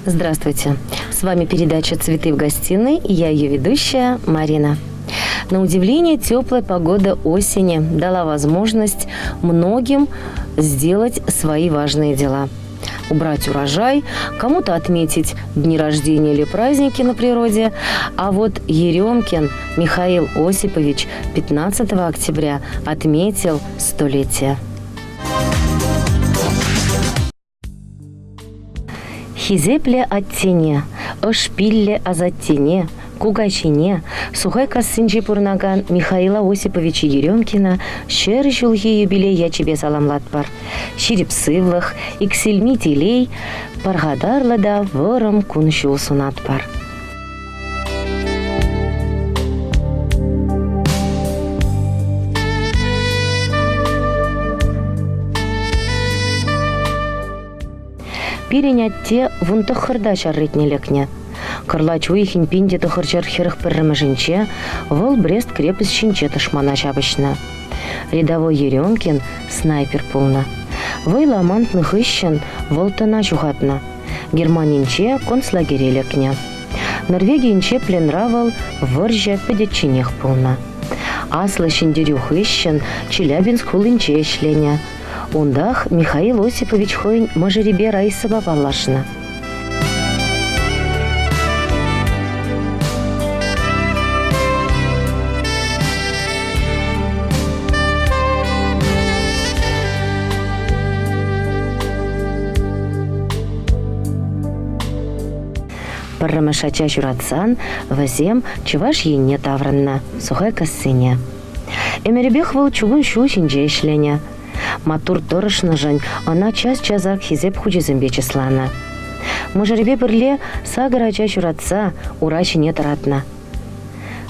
Здравствуйте! С вами передача «Цветы в гостиной» и я ее ведущая Марина. На удивление, теплая погода осени дала возможность многим сделать свои важные дела. Убрать урожай, кому-то отметить дни рождения или праздники на природе. А вот Еремкин Михаил Осипович 15 октября отметил 100-летие. Хизепле аттене, ышпилле азаттене, кугачине, сухай кассынчи пурнаган Михаила Осиповича Еремкина шер жылғы юбилей ячебе саламлатпар. Ширипсывлых, иксельми телей, паргадарлы да вырым куншу сунатпар. Пиренятте вунты хырда чарритнелекне. Кырлачу ихин пинде тухырчар хирых пірріміжінче, выл Брест крепость шинче тышмана чабышна. Рядовой Еремкин снайпер полна. Вый ламантных ищен волтана чухатна. Германинче концлагерелекне. Норвегиинче пленравал вырже педетчинех полна. Аслы шиндерюх ищен Челябинск хулынче ишлене. Ундах Михаил Осипович хойн мажеребе Раисова палашна. Паррамашача журатсан, вазем чываш енне тавранна, сухай кассыне. Эмеребех выл чугун шу шинже ишлене. Матур торышны жын, она час-чазак хизеп хучизымбе числана. Мажеребе бірле сагырача журатса, урачине таратна.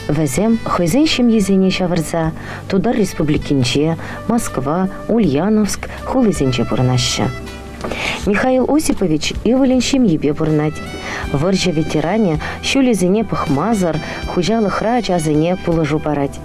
Вазем хойзен шим езене шавырса, тудар республикинче, Москва, Ульяновск, хулызенче пурнаща. Михаил Осипович иволин шим ебе пурнать. Вырже ветеране щулезене пахмазар, хужалы хра чазене пулыжу парать.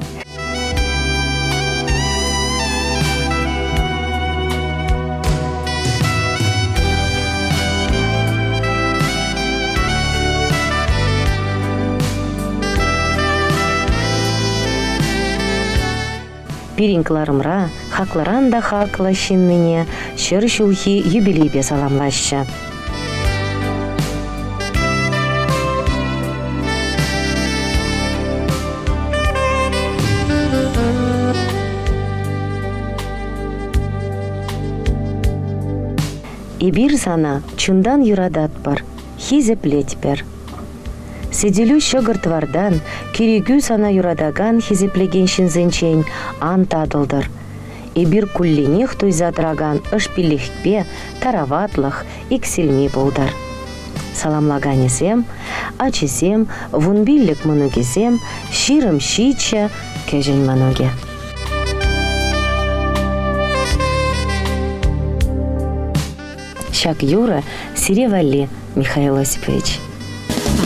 Пиринкларымра, хакларан да хакла шинныне, шыр шулхи юбилейбе саламлаща. И бир сана чундан юрадат бар, хизеп летпер. Седелю щогыр твардан, кирегю сана юрадаган хизеплеген шинзенчен антадылдыр. И бир кулленех туйзадраган ышпилехпе, тараватлых, иксельми болдар. Саламлаганесем, ачесем, вунбиллек манугезем, ширым щича, кежен мануге. Шак Юра, Сиревали, Михаил Осипович.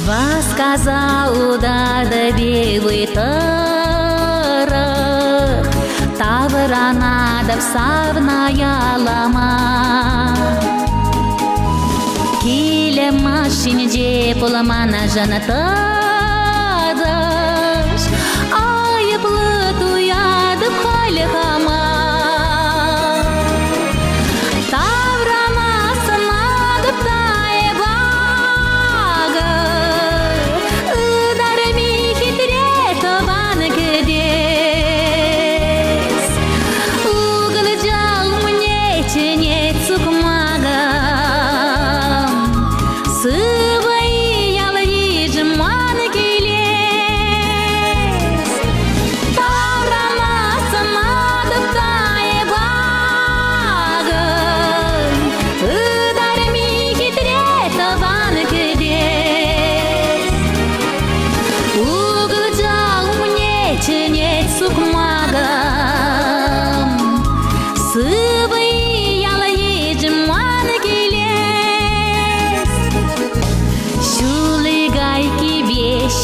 Восказал да белый тарах, таврана да всавная лама. Киле машинде поламана жанатадаш, ай плату я да пхали хама.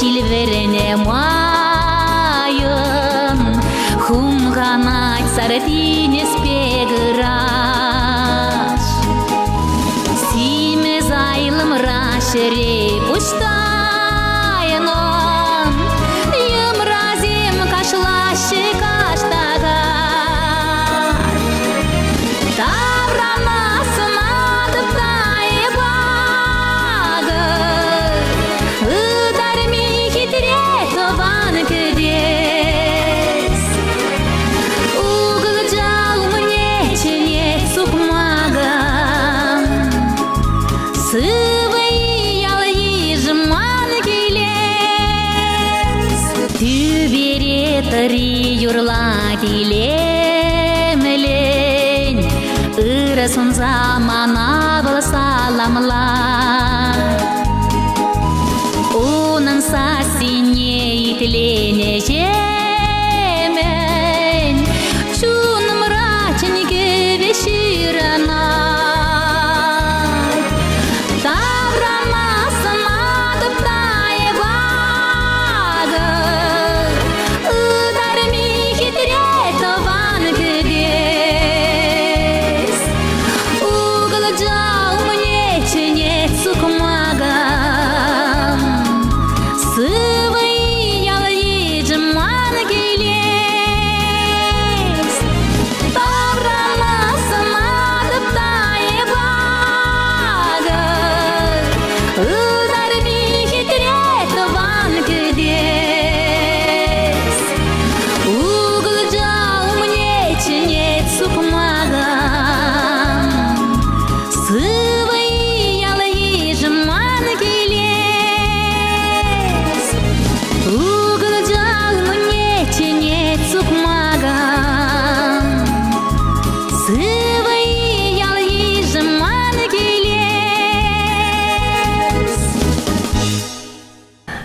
Silverene moaien, hum ganat saretines pegras. Si me zailım raş шерей пуштайнон, Юмразим кашлаши каштагар. Тавранас надып тайбагыр, Ыдарми хитрет ван кедес. Угыл жал мне чене сукмагам, Сывый ял ежман келес. Тюбере тыри юрла тилемелен, Ырысын замана был саламлар. Унын сасине итлене жемен, Чун мрачники веширана. Тавранас надып тайбагыр, Ыдарми хитрет ван кедес. Угыл жал мне ченет сукмагам, Сывый ял ежман келес. Тавранас надып тайбагыр, Ыдарми хитрет ван кедес. Угыл жал мне ченет сукмагам, Сывый ял ежман келес. Угыл жал мне ченет сукмагам, Сывый ял ежман келес.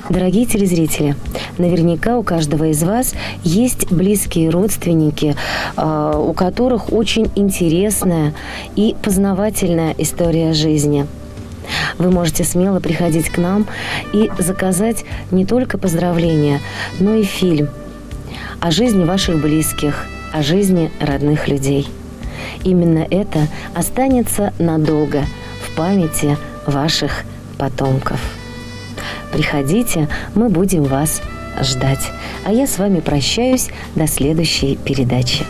Дорогие телезрители, наверняка у каждого из вас есть близкие родственники, у которых очень интересная и познавательная история жизни. Вы можете смело приходить к нам и заказать не только поздравления, но и фильм о жизни ваших близких, о жизни родных людей. Именно это останется надолго в памяти ваших потомков. Приходите, мы будем вас ждать. А я с вами прощаюсь до следующей передачи.